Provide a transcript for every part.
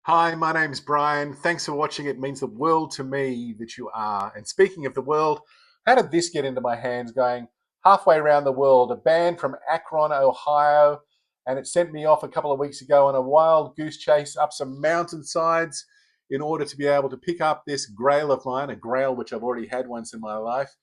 Hi, my name's Brian. Thanks for watching. It means the world to me that you are. And speaking of the world, how did this get into my hands going halfway around the world? A band from Akron, Ohio, and it sent me off a couple of weeks ago on a wild goose chase up some mountainsides in order to be able to pick up this grail of mine, a grail which I've already had once in my life,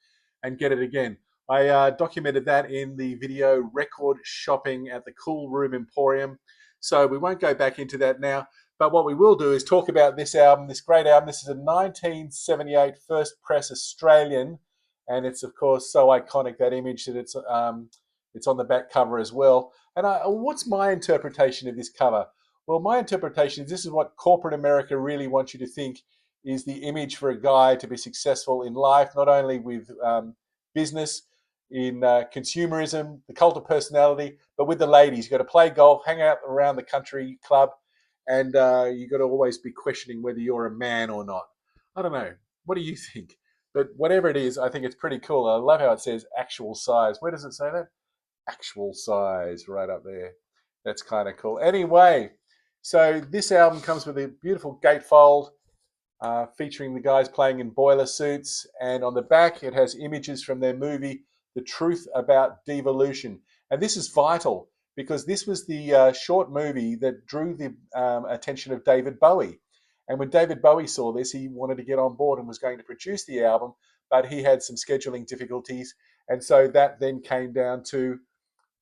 and get it again. I documented that in the video Record Shopping at the Cool Room Emporium. So we won't go back into that now. But what we will do is talk about this album, this great album. This is a 1978 first press Australian, and it's of course so iconic, that image, that it's on the back cover as well. And what's my interpretation of this cover? Well, my interpretation is this is what corporate America really wants you to think is the image for a guy to be successful in life, not only with business, in consumerism, the cult of personality, but with the ladies. You've got to play golf, hang out around the country club, and you've got to always be questioning whether you're a man or not. I don't know. What do you think? But whatever it is, I think it's pretty cool. I love how it says actual size. Where does it say that? Actual size, right up there. That's kind of cool. Anyway, so this album comes with a beautiful gatefold featuring the guys playing in boiler suits. And on the back, it has images from their movie, The Truth About Devolution. And this is vital because this was the short movie that drew the attention of David Bowie. And when David Bowie saw this, he wanted to get on board and was going to produce the album, but he had some scheduling difficulties. And so that then came down to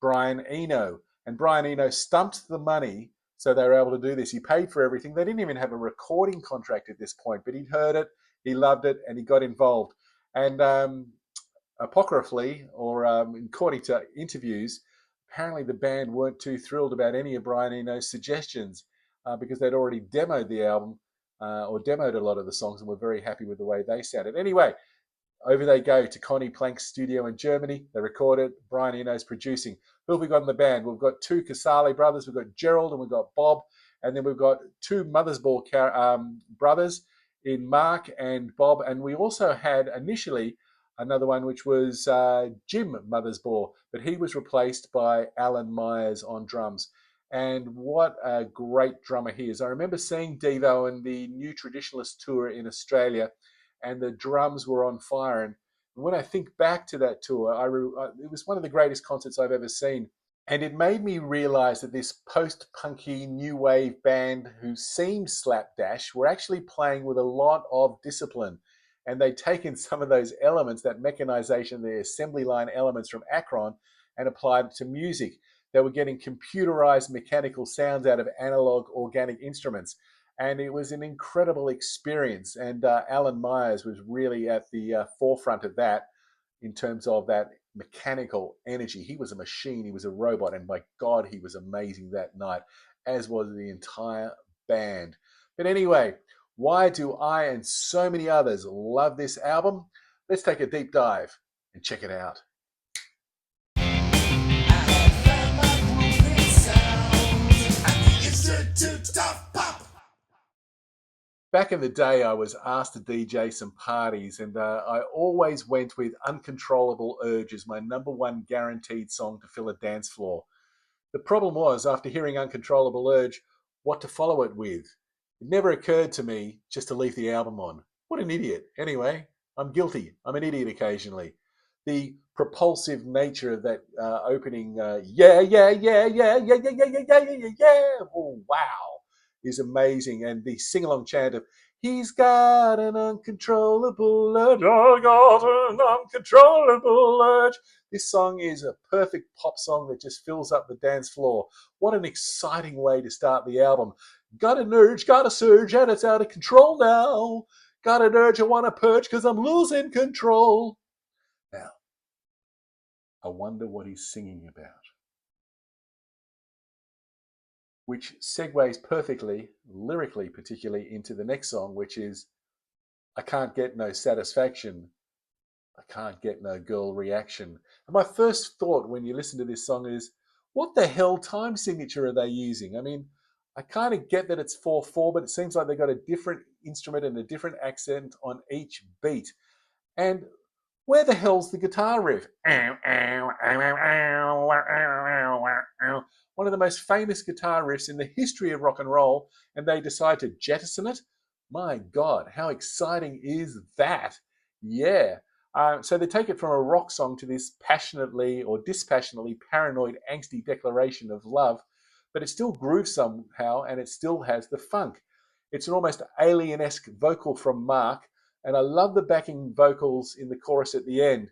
Brian Eno. And Brian Eno stumped the money, so they were able to do this. He paid for everything. They didn't even have a recording contract at this point, but he'd heard it, he loved it, and he got involved. And apocryphally, or according to interviews, apparently the band weren't too thrilled about any of Brian Eno's suggestions because they'd already demoed the album or demoed a lot of the songs and were very happy with the way they sounded. Anyway, over they go to Connie Plank's studio in Germany. They record it. Brian Eno's producing. Who have we got in the band? We've got two Casale brothers. We've got Gerald and we've got Bob. And then we've got two Mothersbaugh brothers in Mark and Bob. And we also had initially another one, which was Jim Mothersbaugh, but he was replaced by Alan Myers on drums. And what a great drummer he is. I remember seeing Devo in the New Traditionalist tour in Australia, and the drums were on fire. And when I think back to that tour, it was one of the greatest concerts I've ever seen. And it made me realize that this post-punky new wave band who seemed slapdash were actually playing with a lot of discipline. And they'd taken some of those elements, that mechanization, the assembly line elements from Akron, and applied it to music. They were getting computerized mechanical sounds out of analog organic instruments. And it was an incredible experience. And Alan Myers was really at the forefront of that in terms of that mechanical energy. He was a machine, he was a robot, and my God, he was amazing that night, as was the entire band. But anyway, why do I and so many others love this album? Let's take a deep dive and check it out. Back in the day, I was asked to DJ some parties, and I always went with Uncontrollable Urge as my number one guaranteed song to fill a dance floor. The problem was, after hearing Uncontrollable Urge, what to follow it with. It never occurred to me just to leave the album on. What an idiot. Anyway, I'm guilty. I'm an idiot occasionally. The propulsive nature of that opening, yeah, yeah, yeah, yeah, yeah, yeah, yeah, yeah, yeah, yeah, yeah, yeah, oh, wow, is amazing. And the sing along chant of, he's got an uncontrollable urge, I got an uncontrollable urge. This song is a perfect pop song that just fills up the dance floor. What an exciting way to start the album. Got an urge, got a surge, and it's out of control now. Got an urge, I want to purge because I'm losing control. Now, I wonder what he's singing about. Which segues perfectly, lyrically particularly, into the next song, which is I can't get no satisfaction. I can't get no girl reaction. And my first thought when you listen to this song is, what the hell time signature are they using? I mean, I kind of get that it's 4/4, but it seems like they got a different instrument and a different accent on each beat. And Where the hell's the guitar riff? One of the most famous guitar riffs in the history of rock and roll, and they decide to jettison it? My God, how exciting is that? Yeah. So they take it from a rock song to this passionately or dispassionately paranoid, angsty declaration of love, but it still grooves somehow and it still has the funk. It's an almost alien-esque vocal from Mark, and I love the backing vocals in the chorus at the end.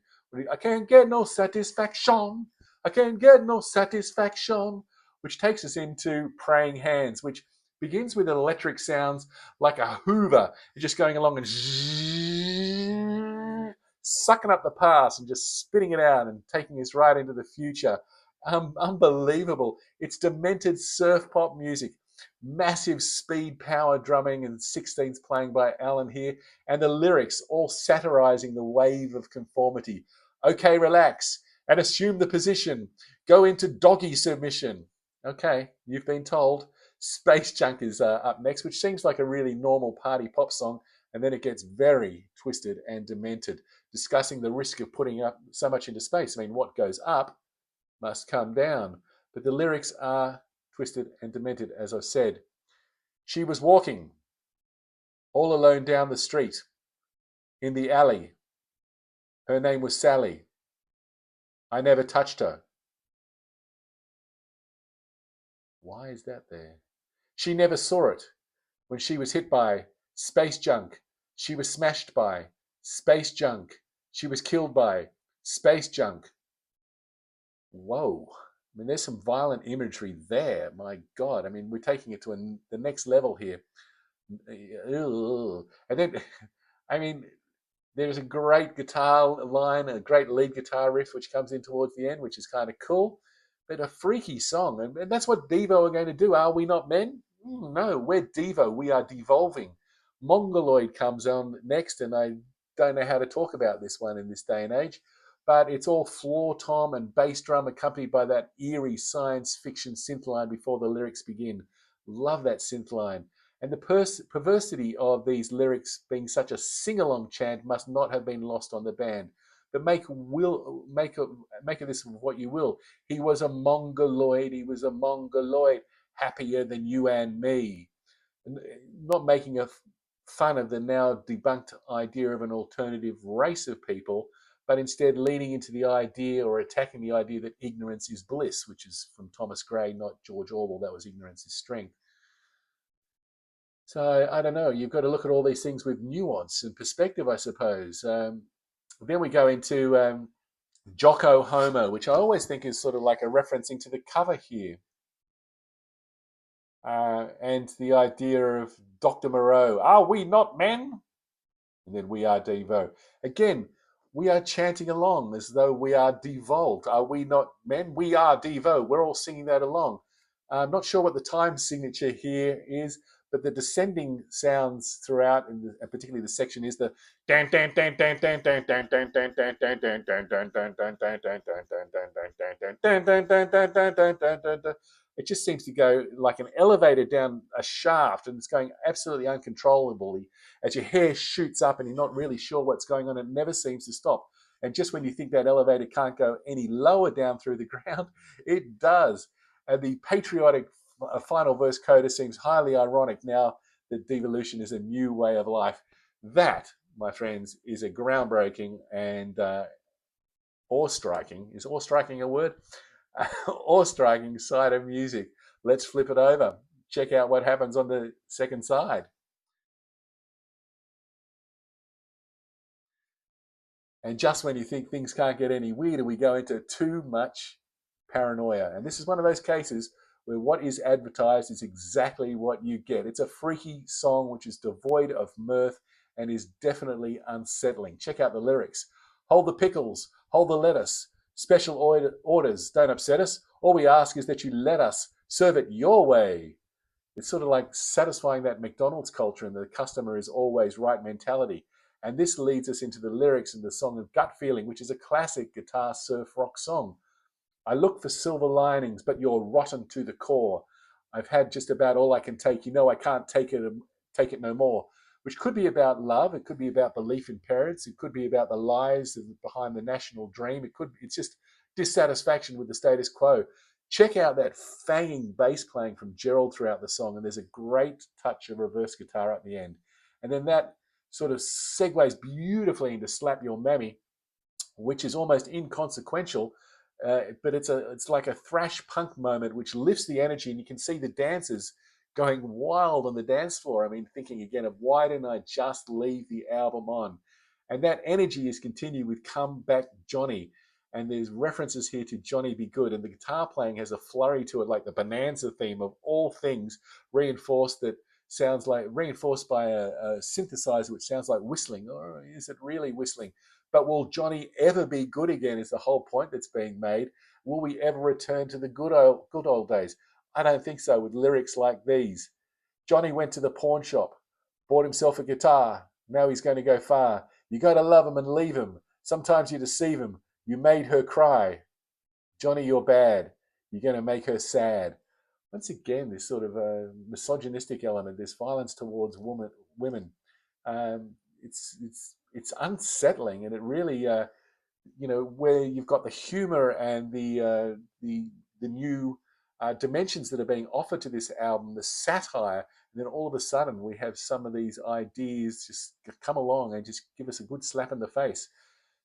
I can't get no satisfaction. I can't get no satisfaction, which takes us into Praying Hands, which begins with electric sounds like a Hoover, just going along and sucking up the past and just spitting it out and taking us right into the future. Unbelievable. It's demented surf pop music. Massive speed power drumming and 16s playing by Alan here, and the lyrics all satirizing the wave of conformity. Okay, relax and assume the position. Go into doggy submission. Okay, you've been told. Space Junk is up next, which seems like a really normal party pop song, and then it gets very twisted and demented, discussing the risk of putting up so much into space. I mean, what goes up must come down. But the lyrics are twisted and demented, as I've said. She was walking all alone down the street in the alley. Her name was Sally. I never touched her. Why is that there? She never saw it when she was hit by space junk. She was smashed by space junk. She was killed by space junk. Whoa. I mean, there's some violent imagery there. My God. I mean, we're taking it to the next level here. And then, I mean, there's a great guitar line, a great lead guitar riff, which comes in towards the end, which is kind of cool, but a freaky song. And that's what Devo are going to do. Are we not men? No, we're Devo. We are devolving. Mongoloid comes on next, and I don't know how to talk about this one in this day and age, but it's all floor tom and bass drum accompanied by that eerie science fiction synth line before the lyrics begin. Love that synth line. And the perversity of these lyrics being such a sing-along chant must not have been lost on the band. But make of this what you will. He was a Mongoloid. He was a Mongoloid, happier than you and me. Not making a fun of the now debunked idea of an alternative race of people, but instead leaning into the idea or attacking the idea that ignorance is bliss, which is from Thomas Gray, not George Orwell. That was Ignorance is Strength. So I don't know. You've got to look at all these things with nuance and perspective, I suppose. Then we go into Jocko Homo, which I always think is sort of like a referencing to the cover here, and the idea of Dr. Moreau. Are we not men? And then we are Devo. Again, we are chanting along as though we are devolved. Are we not men? We are Devo. We're all singing that along. I'm not sure what the time signature here is, but the descending sounds throughout, and particularly the section, is the it just seems to go like an elevator down a shaft, and it's going absolutely uncontrollably as your hair shoots up and you're not really sure what's going on. It never seems to stop. And just when you think that elevator can't go any lower down through the ground, it does. And the patriotic final verse coda seems highly ironic now that devolution is a new way of life. That, my friends, is a groundbreaking and awe-striking. Is awe-striking a word? Awe-striking side of music. Let's flip it over. Check out what happens on the second side. And just when you think things can't get any weirder, we go into Too Much Paranoia. And this is one of those cases where what is advertised is exactly what you get. It's a freaky song which is devoid of mirth and is definitely unsettling. Check out the lyrics. Hold the pickles, hold the lettuce. Special orders, don't upset us. All we ask is that you let us serve it your way. It's sort of like satisfying that McDonald's culture and the customer is always right mentality. And this leads us into the lyrics in the song of Gut Feeling, which is a classic guitar surf rock song. I look for silver linings, but you're rotten to the core. I've had just about all I can take. You know I can't take it no more. which could be about love. It could be about belief in parents. It could be about the lies behind the national dream. It's just dissatisfaction with the status quo. Check out that fanging bass playing from Gerald throughout the song, and there's a great touch of reverse guitar at the end. And then that sort of segues beautifully into Slap Your Mammy, which is almost inconsequential, but it's like a thrash punk moment which lifts the energy, and you can see the dancers going wild on the dance floor. I mean, thinking again of why didn't I just leave the album on? And that energy is continued with Come Back Jonee. And there's references here to Johnny Be Good, and the guitar playing has a flurry to it, like the Bonanza theme of all things, reinforced by a synthesizer which sounds like whistling. Or is it really whistling? But will Johnny ever be good again is the whole point that's being made. Will we ever return to the good old days? I don't think so, with lyrics like these. Johnny went to the pawn shop, bought himself a guitar. Now he's going to go far. You got to love him and leave him. Sometimes you deceive him. You made her cry. Johnny, you're bad. You're going to make her sad. Once again, this sort of misogynistic element, this violence towards women. It's unsettling, and it really, where you've got the humor and the new dimensions that are being offered to this album, the satire, and then all of a sudden we have some of these ideas just come along and just give us a good slap in the face.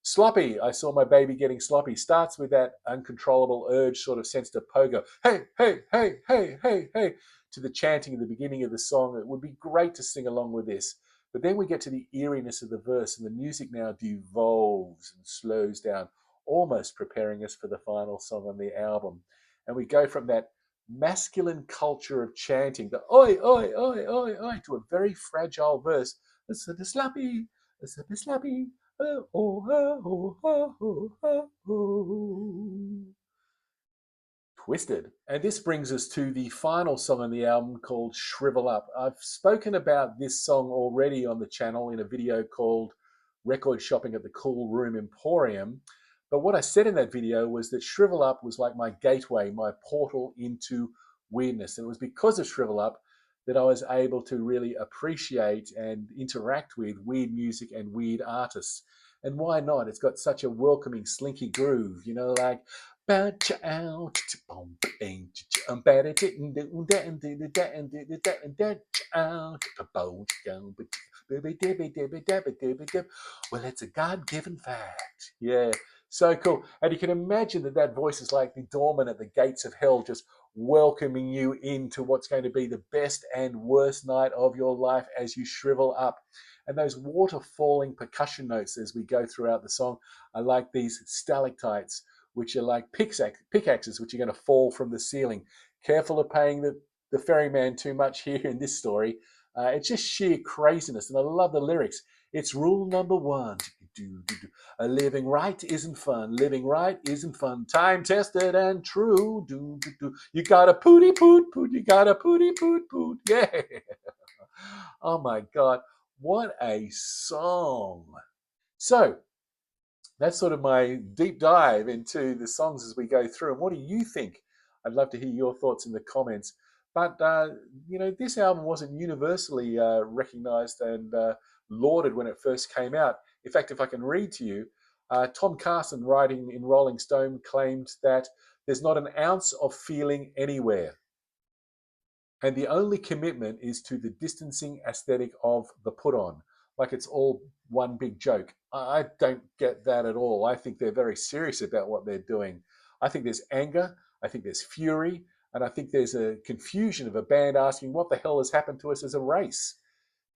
Sloppy, I saw my baby getting sloppy, starts with that uncontrollable urge sort of sense to pogo. Hey, hey, hey, hey, hey, hey, to the chanting at the beginning of the song. It would be great to sing along with this. But then we get to the eeriness of the verse, and the music now devolves and slows down, almost preparing us for the final song on the album. And we go from that masculine culture of chanting, the oi, oi, oi, oi, oi, to a very fragile verse. It's a slappy, it's a slappy. Oh, oh, oh, oh, oh, oh, oh. Twisted. And this brings us to the final song on the album called Shrivel-Up. I've spoken about this song already on the channel in a video called Record Shopping at the Cool Room Emporium. But what I said in that video was that Shrivel-Up was like my gateway, my portal into weirdness. And it was because of Shrivel-Up that I was able to really appreciate and interact with weird music and weird artists. And why not? It's got such a welcoming, slinky groove, like well, it's a God-given fact. Yeah, so cool. And you can imagine that voice is like the doorman at the gates of hell, just welcoming you into what's going to be the best and worst night of your life as you shrivel up. And those water-falling percussion notes as we go throughout the song are like these stalactites, which are like pickaxes, which are going to fall from the ceiling. Careful of paying the ferryman too much here in this story. It's just sheer craziness, and I love the lyrics. It's rule number one. Living right isn't fun. Living right isn't fun. Time tested and true. You gotta pooty poot poot. You gotta pooty poot poot. Yeah. Oh my God. What a song. So that's sort of my deep dive into the songs as we go through. And what do you think? I'd love to hear your thoughts in the comments. But, this album wasn't universally recognized and lauded when it first came out. In fact, if I can read to you, Tom Carson, writing in Rolling Stone, claimed that there's not an ounce of feeling anywhere. And the only commitment is to the distancing aesthetic of the put-on. Like it's all one big joke. I don't get that at all. I think they're very serious about what they're doing. I think there's anger. I think there's fury. And I think there's a confusion of a band asking what the hell has happened to us as a race.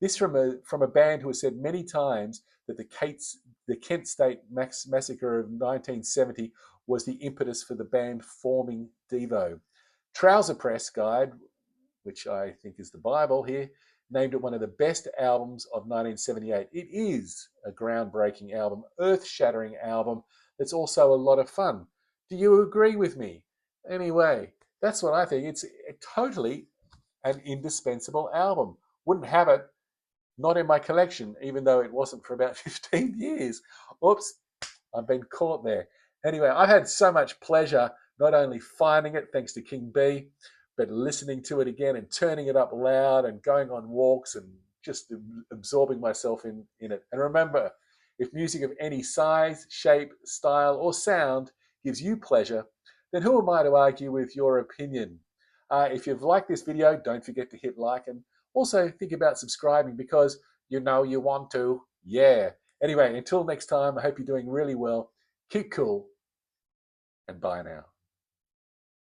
This from a band who has said many times that the Kent State Massacre of 1970 was the impetus for the band forming Devo. Trouser Press Guide, which I think is the Bible here, named it one of the best albums of 1978. It is a groundbreaking album, earth-shattering album that's also a lot of fun. Do you agree with me? Anyway, that's what I think. It's totally an indispensable album. Wouldn't have it, not in my collection, even though it wasn't for about 15 years. Oops, I've been caught there. Anyway, I've had so much pleasure not only finding it, thanks to King B, but listening to it again and turning it up loud and going on walks and just absorbing myself in it. And remember, if music of any size, shape, style, or sound gives you pleasure, then who am I to argue with your opinion? If you've liked this video, don't forget to hit like, and also think about subscribing because you know you want to. Yeah. Anyway, until next time, I hope you're doing really well. Keep cool, and bye now.